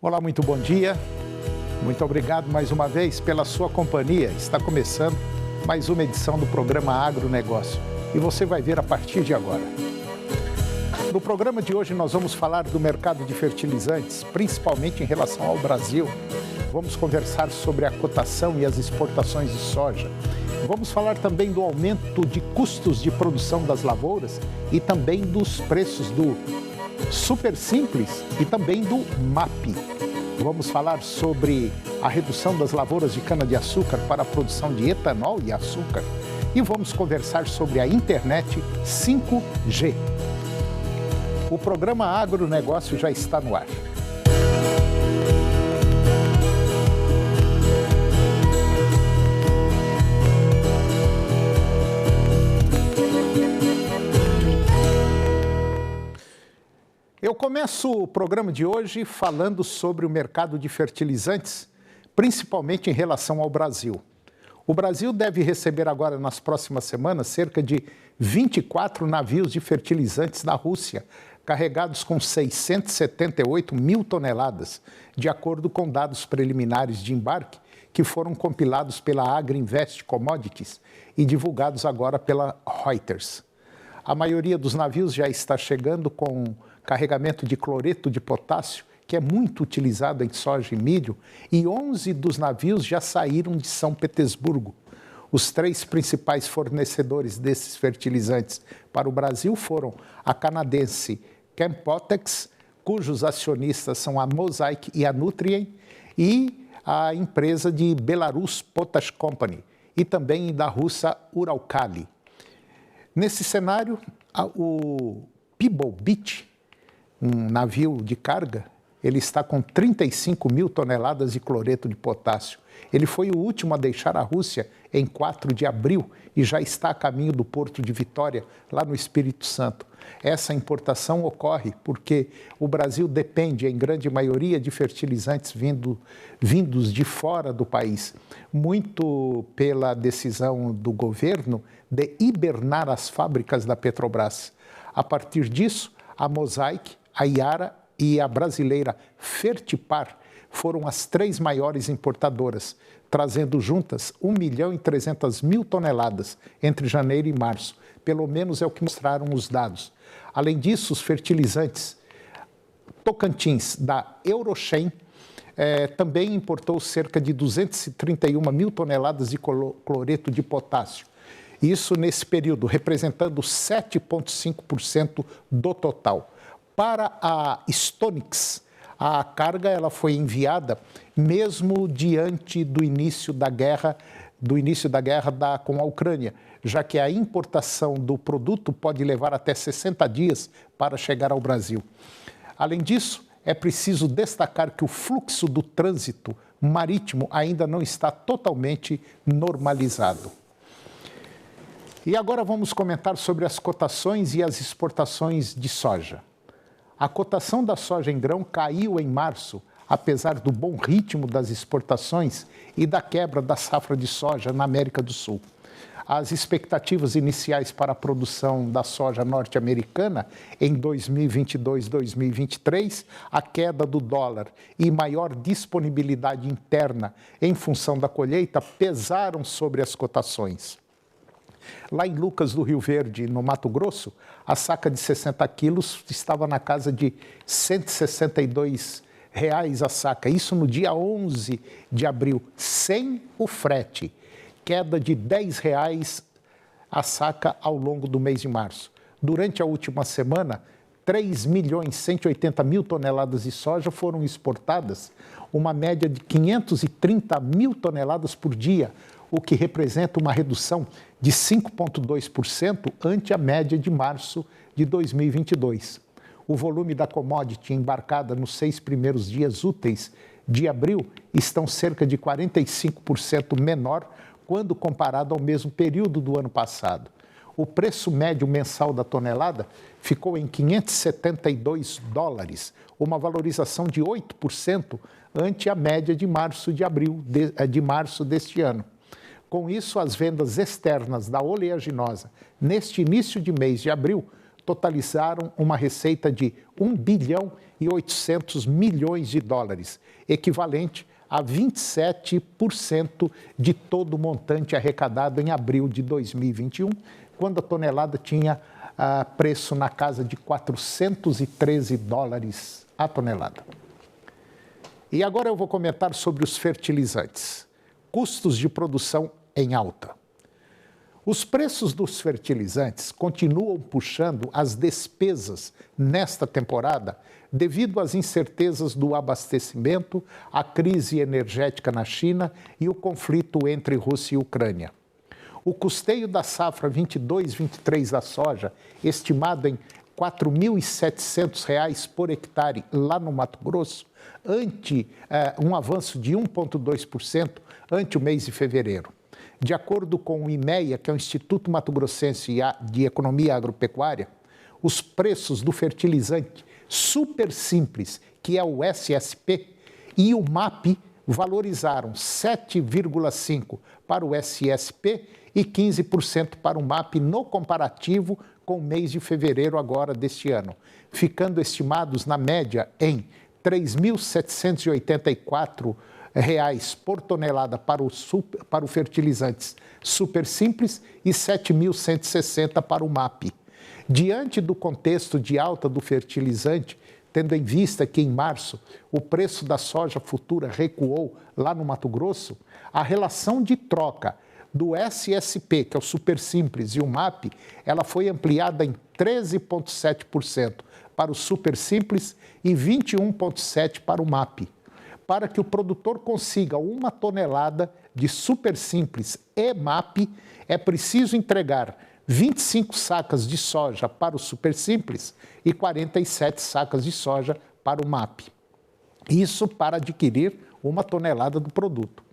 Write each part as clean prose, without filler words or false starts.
Olá, muito bom dia. Muito obrigado mais uma vez pela sua companhia. Está começando mais uma edição do programa Agronegócio e você vai ver a partir de agora. No programa de hoje nós vamos falar do mercado de fertilizantes, principalmente em relação ao Brasil. Vamos conversar sobre a cotação e as exportações de soja. Vamos falar também do aumento de custos de produção das lavouras e também dos preços do Super Simples e também do MAP. Vamos falar sobre a redução das lavouras de cana-de-açúcar para a produção de etanol e açúcar. E vamos conversar sobre a internet 5G. O programa Agronegócio já está no ar. Eu começo o programa de hoje falando sobre o mercado de fertilizantes, principalmente em relação ao Brasil. O Brasil deve receber agora, nas próximas semanas, cerca de 24 navios de fertilizantes da Rússia, carregados com 678 mil toneladas, de acordo com dados preliminares de embarque que foram compilados pela Agrinvest Commodities e divulgados agora pela Reuters. A maioria dos navios já está chegando com carregamento de cloreto de potássio, que é muito utilizado em soja e milho, e 11 dos navios já saíram de São Petersburgo. Os três principais fornecedores desses fertilizantes para o Brasil foram a canadense Chempotex, cujos acionistas são a Mosaic e a Nutrien, e a empresa de Belarus Potash Company, e também da russa Uralkali. Nesse cenário, o Pebble Beach, um navio de carga, ele está com 35 mil toneladas de cloreto de potássio. Ele foi o último a deixar a Rússia em 4 de abril e já está a caminho do Porto de Vitória, lá no Espírito Santo. Essa importação ocorre porque o Brasil depende, em grande maioria, de fertilizantes vindos de fora do país, muito pela decisão do governo de hibernar as fábricas da Petrobras. A partir disso, a Mosaic, a Yara e a brasileira Fertipar foram as três maiores importadoras, trazendo juntas 1.300.000 toneladas entre janeiro e março. Pelo menos é o que mostraram os dados. Além disso, os fertilizantes Tocantins, da Eurochem, também importou cerca de 231 mil toneladas de cloreto de potássio. Isso nesse período, representando 7,5% do total. Para a Stonix, a carga ela foi enviada mesmo diante do início da guerra com a Ucrânia, já que a importação do produto pode levar até 60 dias para chegar ao Brasil. Além disso, é preciso destacar que o fluxo do trânsito marítimo ainda não está totalmente normalizado. E agora vamos comentar sobre as cotações e as exportações de soja. A cotação da soja em grão caiu em março, apesar do bom ritmo das exportações e da quebra da safra de soja na América do Sul. As expectativas iniciais para a produção da soja norte-americana em 2022-2023, a queda do dólar e maior disponibilidade interna em função da colheita pesaram sobre as cotações. Lá em Lucas do Rio Verde, no Mato Grosso, a saca de 60 quilos estava na casa de R$ 162 a saca. Isso no dia 11 de abril, sem o frete. Queda de R$ 10 a saca ao longo do mês de março. Durante a última semana, 3.180.000 toneladas de soja foram exportadas, uma média de 530 mil toneladas por dia, o que representa uma redução de 5,2% ante a média de março de 2022. O volume da commodity embarcada nos 6 primeiros dias úteis de abril estão cerca de 45% menor quando comparado ao mesmo período do ano passado. O preço médio mensal da tonelada ficou em $572, uma valorização de 8% ante a média de março deste ano. Com isso, as vendas externas da oleaginosa neste início de mês de abril totalizaram uma receita de 1 bilhão e 800 milhões de dólares, equivalente a 27% de todo o montante arrecadado em abril de 2021, quando a tonelada tinha preço na casa de 413 dólares a tonelada. E agora eu vou comentar sobre os fertilizantes. Custos de produção em alta. Os preços dos fertilizantes continuam puxando as despesas nesta temporada devido às incertezas do abastecimento, a crise energética na China e o conflito entre Rússia e Ucrânia. O custeio da safra 22-23 da soja, estimado em R$ 4.700 por hectare lá no Mato Grosso, ante um avanço de 1,2% ante o mês de fevereiro. De acordo com o IMEA, que é o Instituto Mato Grossense de Economia Agropecuária, os preços do fertilizante super simples, que é o SSP, e o MAP valorizaram 7,5% para o SSP e 15% para o MAP no comparativo com o mês de fevereiro agora deste ano, ficando estimados na média em R$ 3.784 por tonelada para o fertilizantes super simples e 7.160 para o MAP. Diante do contexto de alta do fertilizante, tendo em vista que em março o preço da soja futura recuou lá no Mato Grosso, a relação de troca do SSP, que é o super simples, e o MAP, ela foi ampliada em 13,7% para o super simples e 21,7% para o MAP. Para que o produtor consiga 1 tonelada de super simples e MAP, é preciso entregar 25 sacas de soja para o super simples e 47 sacas de soja para o MAP. Isso para adquirir 1 tonelada do produto.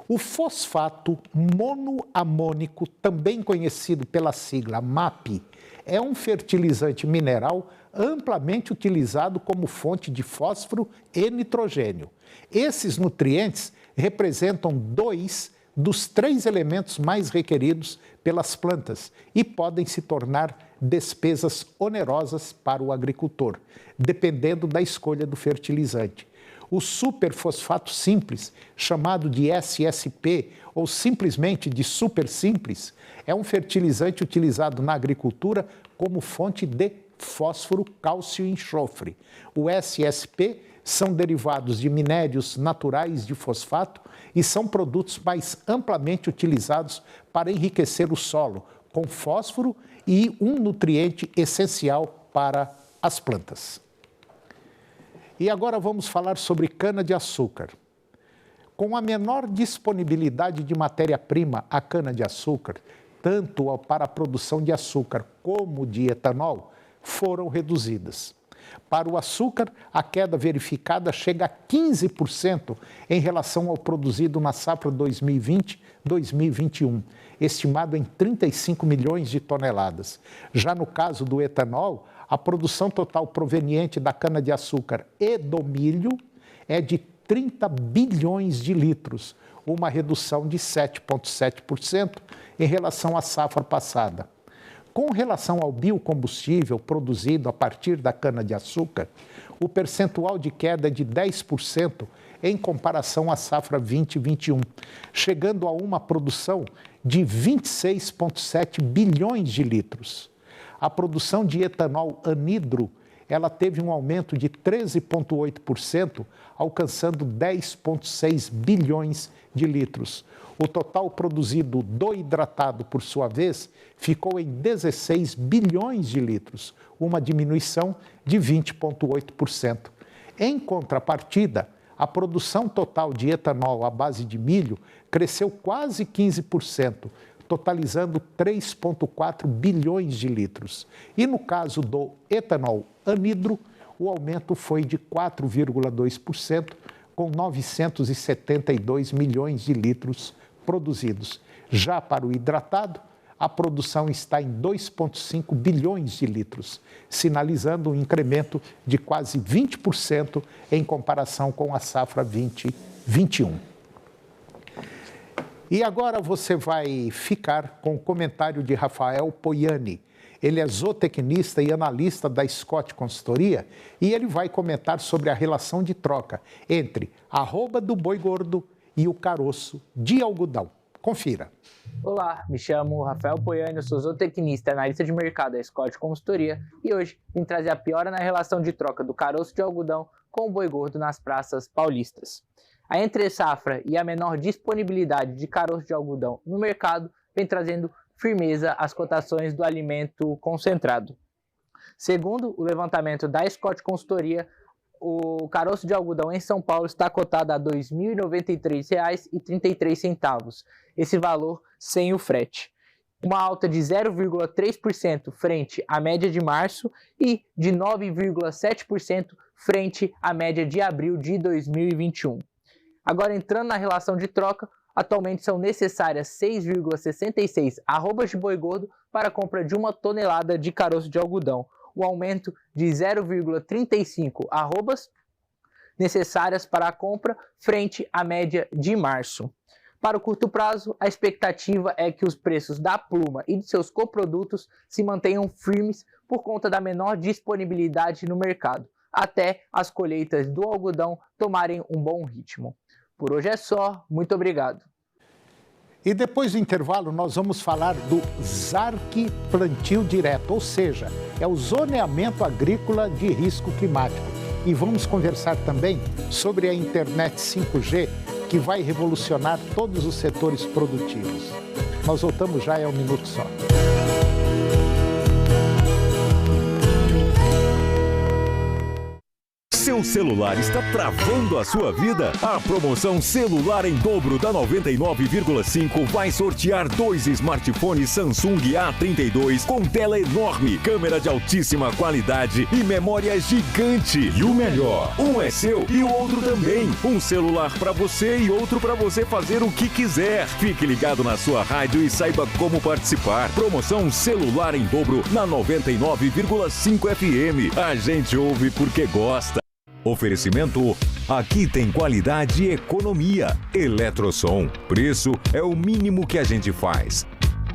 O fosfato monoamônico, também conhecido pela sigla MAP, é um fertilizante mineral amplamente utilizado como fonte de fósforo e nitrogênio. Esses nutrientes representam 2 dos 3 elementos mais requeridos pelas plantas e podem se tornar despesas onerosas para o agricultor, dependendo da escolha do fertilizante. O superfosfato simples, chamado de SSP ou simplesmente de super simples, é um fertilizante utilizado na agricultura como fonte de fósforo, cálcio e enxofre. O SSP são derivados de minérios naturais de fosfato e são produtos mais amplamente utilizados para enriquecer o solo com fósforo e um nutriente essencial para as plantas. E agora vamos falar sobre cana-de-açúcar. Com a menor disponibilidade de matéria-prima, a cana-de-açúcar, tanto para a produção de açúcar como de etanol, foram reduzidas. Para o açúcar, a queda verificada chega a 15% em relação ao produzido na safra 2020-2021, estimado em 35 milhões de toneladas. Já no caso do etanol, a produção total proveniente da cana-de-açúcar e do milho é de 30 bilhões de litros, uma redução de 7,7% em relação à safra passada. Com relação ao biocombustível produzido a partir da cana-de-açúcar, o percentual de queda é de 10% em comparação à safra 2021, chegando a uma produção de 26,7 bilhões de litros. A produção de etanol anidro, ela teve um aumento de 13,8%, alcançando 10,6 bilhões de litros. O total produzido do hidratado, por sua vez, ficou em 16 bilhões de litros, uma diminuição de 20,8%. Em contrapartida, a produção total de etanol à base de milho cresceu quase 15%, totalizando 3,4 bilhões de litros. E no caso do etanol anidro, o aumento foi de 4,2%, com 972 milhões de litros produzidos. Já para o hidratado, a produção está em 2,5 bilhões de litros, sinalizando um incremento de quase 20% em comparação com a safra 2021. E agora você vai ficar com o comentário de Rafael Poiani, Ele é zootecnista e analista da Scott Consultoria e ele vai comentar sobre a relação de troca entre a arroba do boi gordo e o caroço de algodão. Confira. Olá, me chamo Rafael Poiani, sou zootecnista e analista de mercado da Scott Consultoria e hoje vim trazer a piora na relação de troca do caroço de algodão com o boi gordo nas praças paulistas. A entre-safra e a menor disponibilidade de caroço de algodão no mercado vem trazendo firmeza às cotações do alimento concentrado. Segundo o levantamento da Scott Consultoria, o caroço de algodão em São Paulo está cotado a R$ 2.093,33, esse valor sem o frete. Uma alta de 0,3% frente à média de março e de 9,7% frente à média de abril de 2021. Agora, entrando na relação de troca, atualmente são necessárias 6,66 arrobas de boi gordo para a compra de 1 tonelada de caroço de algodão, um aumento de 0,35 arrobas necessárias para a compra frente à média de março. Para o curto prazo, a expectativa é que os preços da pluma e de seus coprodutos se mantenham firmes por conta da menor disponibilidade no mercado, até as colheitas do algodão tomarem um bom ritmo. Por hoje é só, muito obrigado. E depois do intervalo nós vamos falar do ZARC Plantio Direto, ou seja, é o zoneamento agrícola de risco climático. E vamos conversar também sobre a internet 5G, que vai revolucionar todos os setores produtivos. Nós voltamos já, é um minuto só. Seu celular está travando a sua vida? A promoção Celular em Dobro da 99,5 vai sortear 2 smartphones Samsung A32 com tela enorme, câmera de altíssima qualidade e memória gigante. E o melhor, um é seu e o outro também. Um celular para você e outro para você fazer o que quiser. Fique ligado na sua rádio e saiba como participar. Promoção Celular em Dobro na 99,5 FM. A gente ouve porque gosta. Oferecimento, aqui tem qualidade e economia. Eletrosom, preço é o mínimo que a gente faz.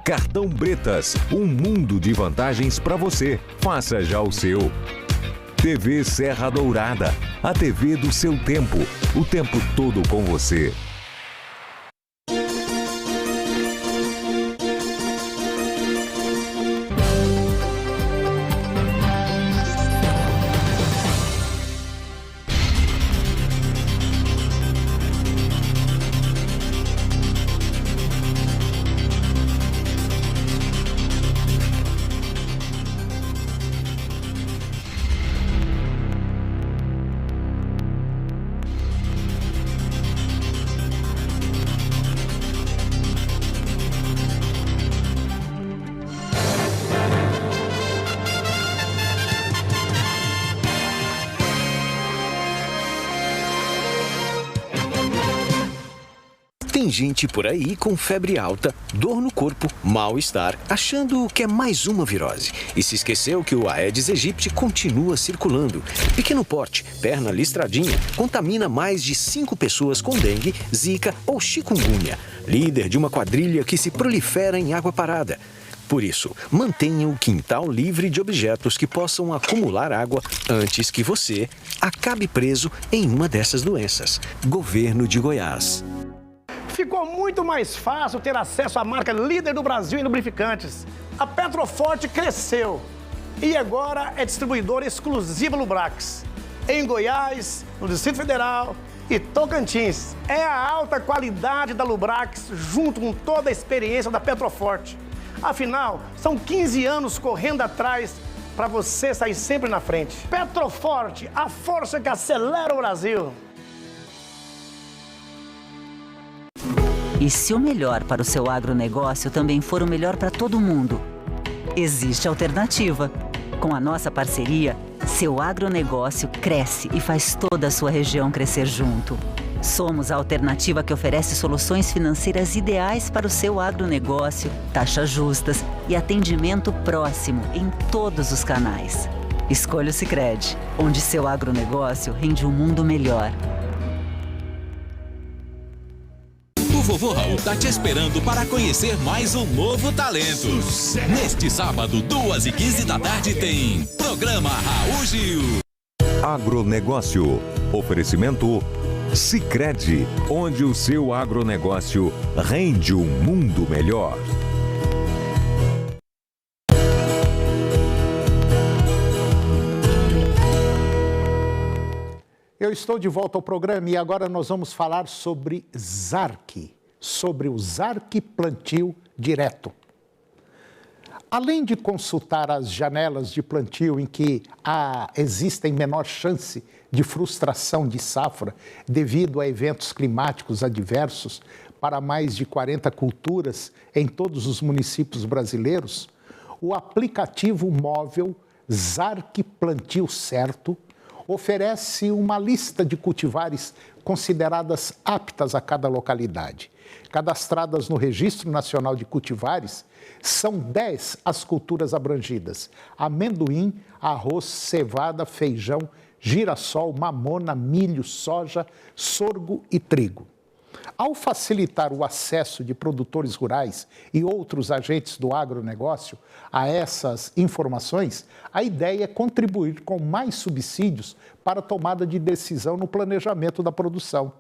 Cartão Bretas, um mundo de vantagens para você. Faça já o seu. TV Serra Dourada, a TV do seu tempo, o tempo todo com você. Tem gente por aí com febre alta, dor no corpo, mal-estar, achando que é mais uma virose. E se esqueceu que o Aedes aegypti continua circulando. Pequeno porte, perna listradinha, contamina mais de 5 pessoas com dengue, zika ou chikungunya. Líder de uma quadrilha que se prolifera em água parada. Por isso, mantenha o quintal livre de objetos que possam acumular água antes que você acabe preso em uma dessas doenças. Governo de Goiás. Ficou muito mais fácil ter acesso à marca líder do Brasil em lubrificantes. A Petroforte cresceu e agora é distribuidora exclusiva Lubrax. Em Goiás, no Distrito Federal e Tocantins. É a alta qualidade da Lubrax junto com toda a experiência da Petroforte. Afinal, são 15 anos correndo atrás para você sair sempre na frente. Petroforte, a força que acelera o Brasil. E se o melhor para o seu agronegócio também for o melhor para todo mundo? Existe alternativa. Com a nossa parceria, seu agronegócio cresce e faz toda a sua região crescer junto. Somos a alternativa que oferece soluções financeiras ideais para o seu agronegócio, taxas justas e atendimento próximo em todos os canais. Escolha o Sicredi, onde seu agronegócio rende um mundo melhor. O Vovô Raul tá te esperando para conhecer mais um novo talento. Neste sábado, 2h15 da tarde, tem Programa Raul Gil. Agronegócio. Oferecimento Sicredi, onde o seu agronegócio rende um mundo melhor. Eu estou de volta ao programa e agora nós vamos falar sobre ZARC, sobre o ZARC Plantio Direto. Além de consultar as janelas de plantio em que existem menor chance de frustração de safra devido a eventos climáticos adversos para mais de 40 culturas em todos os municípios brasileiros, o aplicativo móvel ZARC Plantio Certo oferece uma lista de cultivares consideradas aptas a cada localidade. Cadastradas no Registro Nacional de Cultivares, são 10 as culturas abrangidas: amendoim, arroz, cevada, feijão, girassol, mamona, milho, soja, sorgo e trigo. Ao facilitar o acesso de produtores rurais e outros agentes do agronegócio a essas informações, a ideia é contribuir com mais subsídios para a tomada de decisão no planejamento da produção.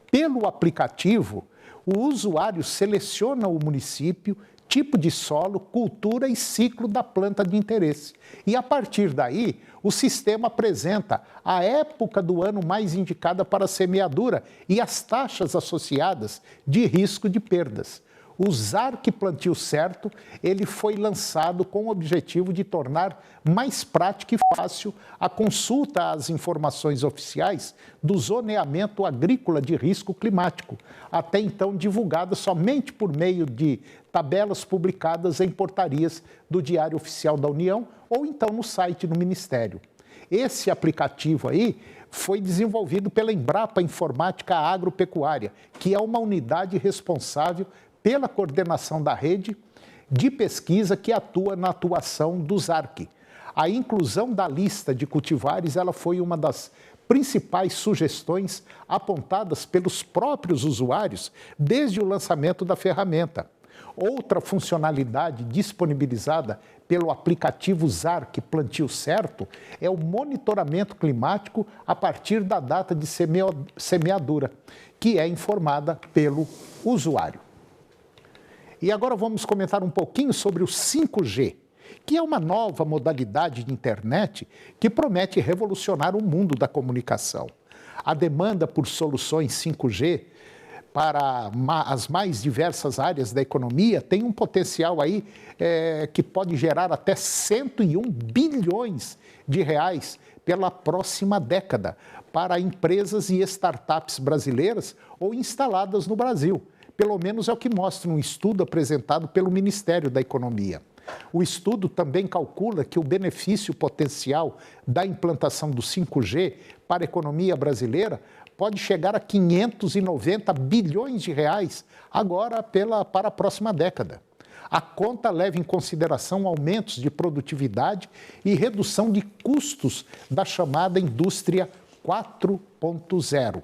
Pelo aplicativo, o usuário seleciona o município, tipo de solo, cultura e ciclo da planta de interesse. E, a partir daí, o sistema apresenta a época do ano mais indicada para a semeadura e as taxas associadas de risco de perdas. O ZARC Plantio Certo, ele foi lançado com o objetivo de tornar mais prática e fácil a consulta às informações oficiais do zoneamento agrícola de risco climático, até então divulgada somente por meio de tabelas publicadas em portarias do Diário Oficial da União ou então no site do Ministério. Esse aplicativo aí foi desenvolvido pela Embrapa Informática Agropecuária, que é uma unidade responsável pela coordenação da rede de pesquisa que atua na atuação do ZARC. A inclusão da lista de cultivares ela foi uma das principais sugestões apontadas pelos próprios usuários desde o lançamento da ferramenta. Outra funcionalidade disponibilizada pelo aplicativo ZARC Plantio Certo é o monitoramento climático a partir da data de semeadura, que é informada pelo usuário. E agora vamos comentar um pouquinho sobre o 5G, que é uma nova modalidade de internet que promete revolucionar o mundo da comunicação. A demanda por soluções 5G para as mais diversas áreas da economia tem um potencial aí que pode gerar até 101 bilhões de reais pela próxima década para empresas e startups brasileiras ou instaladas no Brasil. Pelo menos é o que mostra um estudo apresentado pelo Ministério da Economia. O estudo também calcula que o benefício potencial da implantação do 5G para a economia brasileira pode chegar a 590 bilhões de reais agora para a próxima década. A conta leva em consideração aumentos de produtividade e redução de custos da chamada indústria 4.0.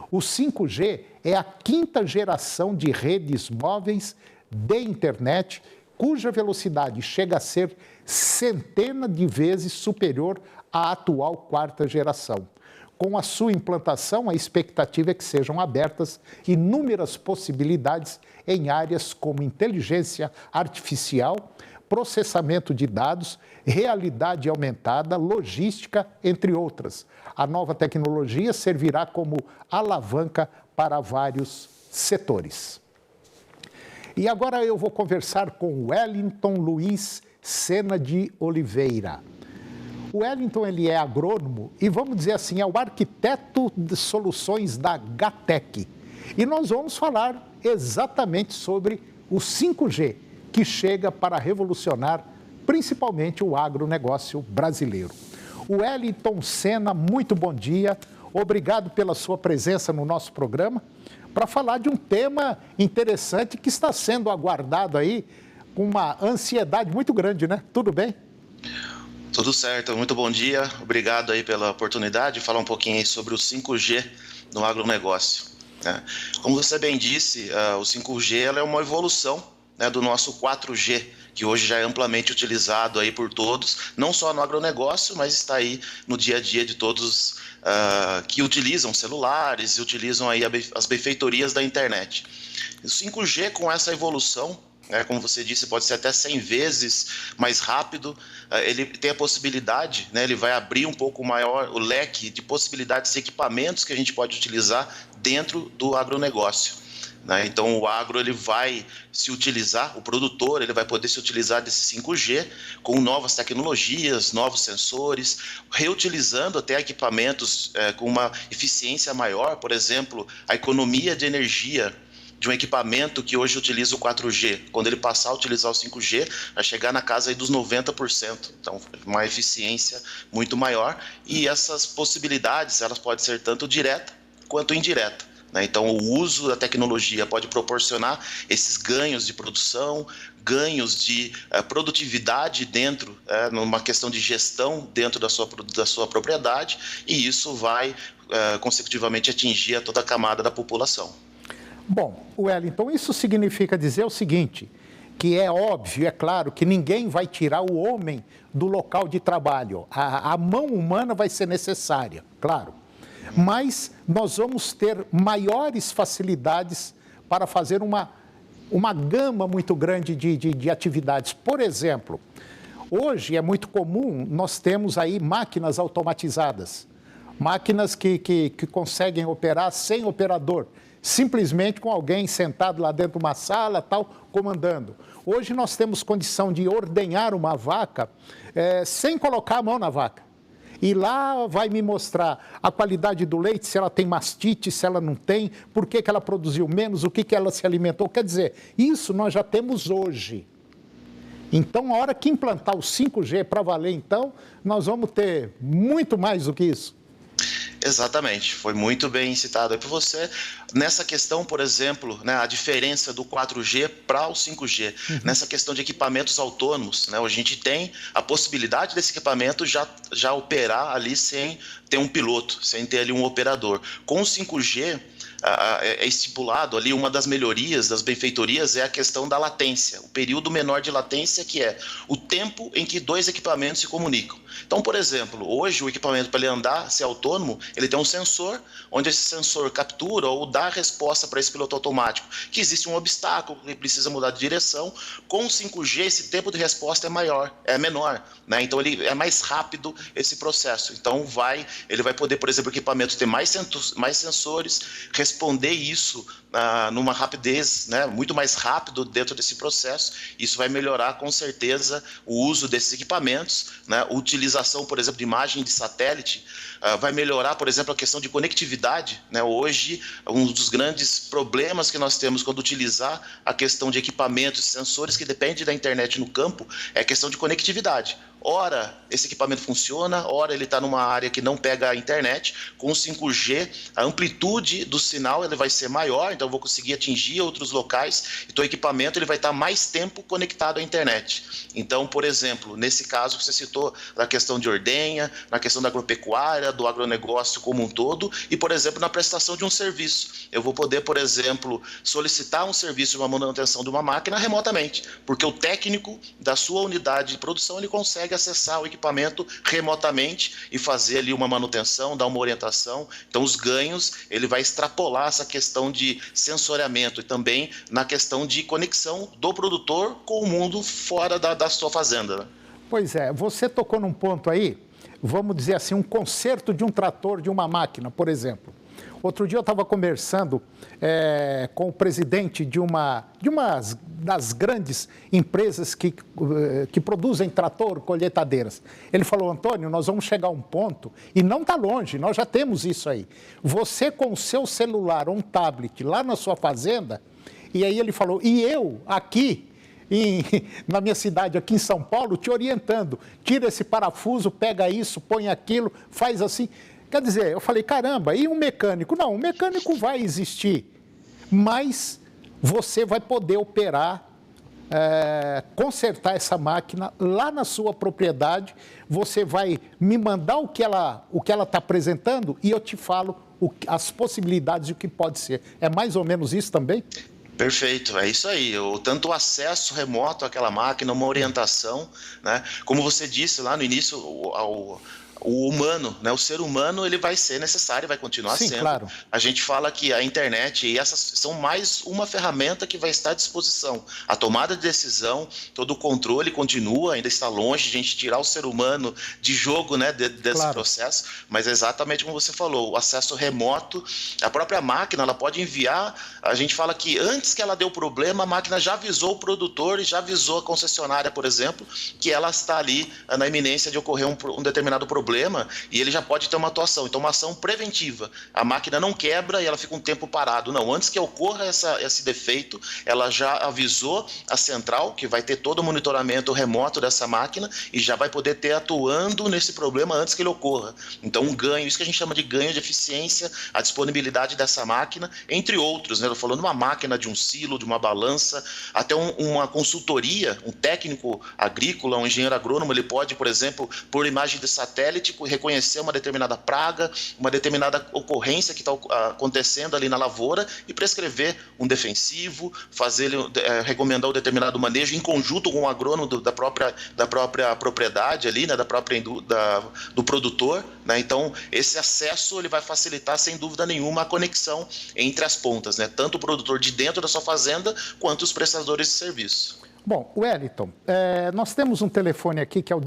O 5G é a quinta geração de redes móveis de internet, cuja velocidade chega a ser centena de vezes superior à atual quarta geração. Com a sua implantação, a expectativa é que sejam abertas inúmeras possibilidades em áreas como inteligência artificial, processamento de dados, realidade aumentada, logística, entre outras. A nova tecnologia servirá como alavanca para vários setores. E agora eu vou conversar com Wellington Luiz Sena de Oliveira. O Wellington, ele é agrônomo e, vamos dizer assim, é o arquiteto de soluções da GATEC. E nós vamos falar exatamente sobre o 5G, que chega para revolucionar principalmente o agronegócio brasileiro. O Wellington Sena, muito bom dia. Obrigado pela sua presença no nosso programa para falar de um tema interessante que está sendo aguardado aí com uma ansiedade muito grande, né? Tudo bem? Tudo certo, muito bom dia. Obrigado aí pela oportunidade de falar um pouquinho aí sobre o 5G no agronegócio. né? Como você bem disse, o 5G ela é uma evolução, né, do nosso 4G, que hoje já é amplamente utilizado aí por todos, não só no agronegócio, mas está aí no dia a dia de todos que utilizam celulares e utilizam aí as benfeitorias da internet. O 5G, com essa evolução, como você disse, pode ser até 100 vezes mais rápido, ele tem a possibilidade, né, ele vai abrir um pouco maior o leque de possibilidades e equipamentos que a gente pode utilizar dentro do agronegócio. Então o agro ele vai se utilizar, o produtor ele vai poder se utilizar desse 5G com novas tecnologias, novos sensores, reutilizando até equipamentos com uma eficiência maior, por exemplo, a economia de energia de um equipamento que hoje utiliza o 4G, quando ele passar a utilizar o 5G, vai chegar na casa aí dos 90%, então uma eficiência muito maior, e essas possibilidades elas podem ser tanto direta quanto indireta. Então, o uso da tecnologia pode proporcionar esses ganhos de produção, ganhos de produtividade dentro, numa questão de gestão dentro da sua propriedade, e isso vai, consecutivamente, atingir a toda a camada da população. Bom, Wellington, isso significa dizer o seguinte, que é óbvio, é claro, que ninguém vai tirar o homem do local de trabalho. A mão humana vai ser necessária, claro. Mas nós vamos ter maiores facilidades para fazer uma gama muito grande de atividades. Por exemplo, hoje é muito comum, nós temos aí máquinas automatizadas, máquinas que conseguem operar sem operador, simplesmente com alguém sentado lá dentro de uma sala, tal, comandando. Hoje nós temos condição de ordenhar uma vaca sem colocar a mão na vaca. E lá vai me mostrar a qualidade do leite, se ela tem mastite, se ela não tem, por que ela produziu menos, o que ela se alimentou. Quer dizer, isso nós já temos hoje. Então, a hora que implantar o 5G para valer, então, nós vamos ter muito mais do que isso. Exatamente, foi muito bem citado aí por você. Nessa questão, por exemplo, a diferença do 4G para o 5G, nessa questão de equipamentos autônomos, a gente tem a possibilidade desse equipamento já operar ali sem ter um piloto, sem ter ali um operador. Com o 5G, é estipulado ali, uma das melhorias, das benfeitorias, é a questão da latência, o período menor de latência, que é o tempo em que dois equipamentos se comunicam. Então, por exemplo, hoje o equipamento, para ele andar, ser autônomo, ele tem um sensor, onde esse sensor captura ou dá a resposta para esse piloto automático, que existe um obstáculo, que precisa mudar de direção. Com o 5G, esse tempo de resposta é menor, então ele é mais rápido esse processo. Então, ele vai poder, por exemplo, o equipamento ter mais sensores, responder isso numa rapidez, muito mais rápido dentro desse processo. Isso vai melhorar com certeza o uso desses equipamentos, a utilização, por exemplo, de imagem de satélite, vai melhorar, por exemplo, a questão de conectividade. Hoje, um dos grandes problemas que nós temos quando utilizar a questão de equipamentos e sensores que depende da internet no campo é a questão de conectividade. Ora, esse equipamento funciona, ora ele está numa área que não pega a internet. Com o 5G, a amplitude do sinal ele vai ser maior, então eu vou conseguir atingir outros locais, então o equipamento ele vai estar mais tempo conectado à internet. Então, por exemplo, nesse caso que você citou, na questão de ordenha, na questão da agropecuária, do agronegócio como um todo, e, por exemplo, na prestação de um serviço. Eu vou poder, por exemplo, solicitar um serviço de uma manutenção de uma máquina remotamente, porque o técnico da sua unidade de produção ele consegue acessar o equipamento remotamente e fazer ali uma manutenção, dar uma orientação. Então, os ganhos, ele vai extrapolar essa questão de sensoriamento e também na questão de conexão do produtor com o mundo fora da sua fazenda. Pois é, você tocou num ponto aí, vamos dizer assim, um conserto de um trator, de uma máquina, por exemplo. Outro dia eu estava conversando com o presidente de uma das grandes empresas que produzem trator, colheitadeiras. Ele falou, Antônio, nós vamos chegar a um ponto, e não está longe, nós já temos isso aí. Você com o seu celular ou um tablet lá na sua fazenda, e aí ele falou, e eu aqui, na minha cidade, aqui em São Paulo, te orientando, tira esse parafuso, pega isso, põe aquilo, faz assim. Quer dizer, eu falei, caramba, e um mecânico? Não, um mecânico vai existir, mas você vai poder operar, consertar essa máquina lá na sua propriedade, você vai me mandar o que ela está apresentando e eu te falo as possibilidades e o que pode ser. É mais ou menos isso também? Perfeito, é isso aí. Tanto o acesso remoto àquela máquina, uma orientação, né? Como você disse lá no início, o humano, né? O ser humano, ele vai ser necessário, vai continuar Sim, sendo. Claro. A gente fala que a internet e essas são mais uma ferramenta que vai estar à disposição. A tomada de decisão, todo o controle continua, ainda está longe de a gente tirar o ser humano de jogo, né? Desse processo, mas é exatamente como você falou, o acesso remoto, a própria máquina, ela pode enviar, a gente fala que antes que ela dê o problema, a máquina já avisou o produtor e já avisou a concessionária, por exemplo, que ela está ali na iminência de ocorrer um determinado problema, e ele já pode ter uma atuação. Então, uma ação preventiva. A máquina não quebra e ela fica um tempo parado. Não, antes que ocorra esse defeito, ela já avisou a central, que vai ter todo o monitoramento remoto dessa máquina e já vai poder ter atuando nesse problema antes que ele ocorra. Então, um ganho, isso que a gente chama de ganho de eficiência, a disponibilidade dessa máquina, entre outros, né? Eu estou falando uma máquina de um silo, de uma balança, até uma consultoria, um técnico agrícola, um engenheiro agrônomo, ele pode, por exemplo, por imagem de satélite, reconhecer uma determinada praga, uma determinada ocorrência que está acontecendo ali na lavoura e prescrever um defensivo, recomendar um determinado manejo em conjunto com o agrônomo da própria propriedade ali, né, do produtor, né? Então, esse acesso ele vai facilitar, sem dúvida nenhuma, a conexão entre as pontas, né? Tanto o produtor de dentro da sua fazenda, quanto os prestadores de serviço. Bom, Wellington, nós temos um telefone aqui que é o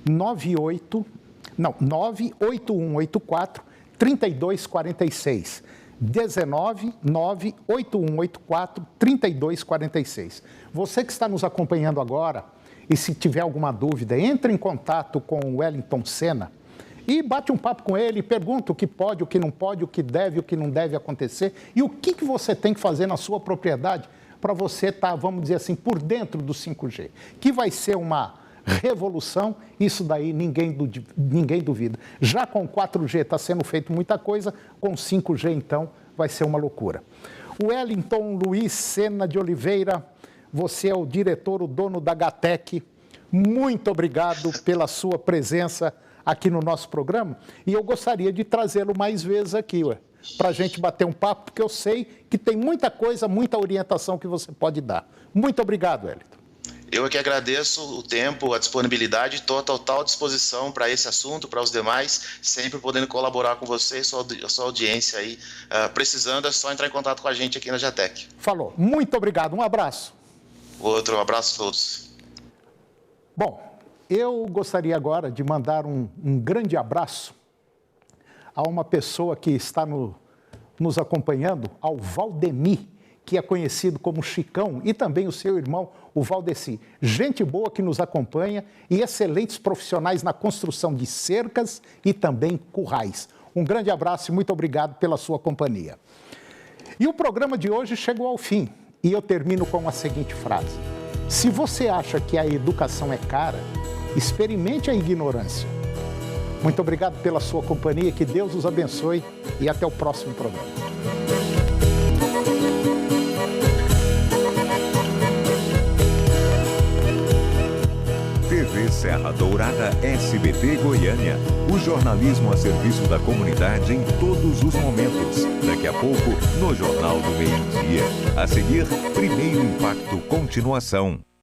98184 3246. 98184 3246. Você que está nos acompanhando agora, e se tiver alguma dúvida, entre em contato com o Wellington Senna e bate um papo com ele, pergunta o que pode, o que não pode, o que deve, o que não deve acontecer e o que você tem que fazer na sua propriedade para você estar, vamos dizer assim, por dentro do 5G, que vai ser uma revolução, isso daí ninguém duvida. Já com 4G está sendo feito muita coisa, com 5G então vai ser uma loucura. Wellington Luiz Senna de Oliveira, você é o diretor, o dono da Gatec, muito obrigado pela sua presença aqui no nosso programa e eu gostaria de trazê-lo mais vezes aqui, para a gente bater um papo, porque eu sei que tem muita coisa, muita orientação que você pode dar. Muito obrigado, Wellington. Eu é que agradeço o tempo, a disponibilidade, estou à total disposição para esse assunto, para os demais, sempre podendo colaborar com você e sua audiência aí. Precisando, é só entrar em contato com a gente aqui na Gatec. Falou. Muito obrigado. Um abraço. Um abraço a todos. Bom, eu gostaria agora de mandar um grande abraço a uma pessoa que está nos acompanhando, ao Valdemir, que é conhecido como Chicão, e também o seu irmão, o Valdeci. Gente boa que nos acompanha e excelentes profissionais na construção de cercas e também currais. Um grande abraço e muito obrigado pela sua companhia. E o programa de hoje chegou ao fim e eu termino com a seguinte frase. Se você acha que a educação é cara, experimente a ignorância. Muito obrigado pela sua companhia, que Deus os abençoe e até o próximo programa. TV Serra Dourada SBT Goiânia. O jornalismo a serviço da comunidade em todos os momentos. Daqui a pouco, no Jornal do Meio-Dia. A seguir, Primeiro Impacto Continuação.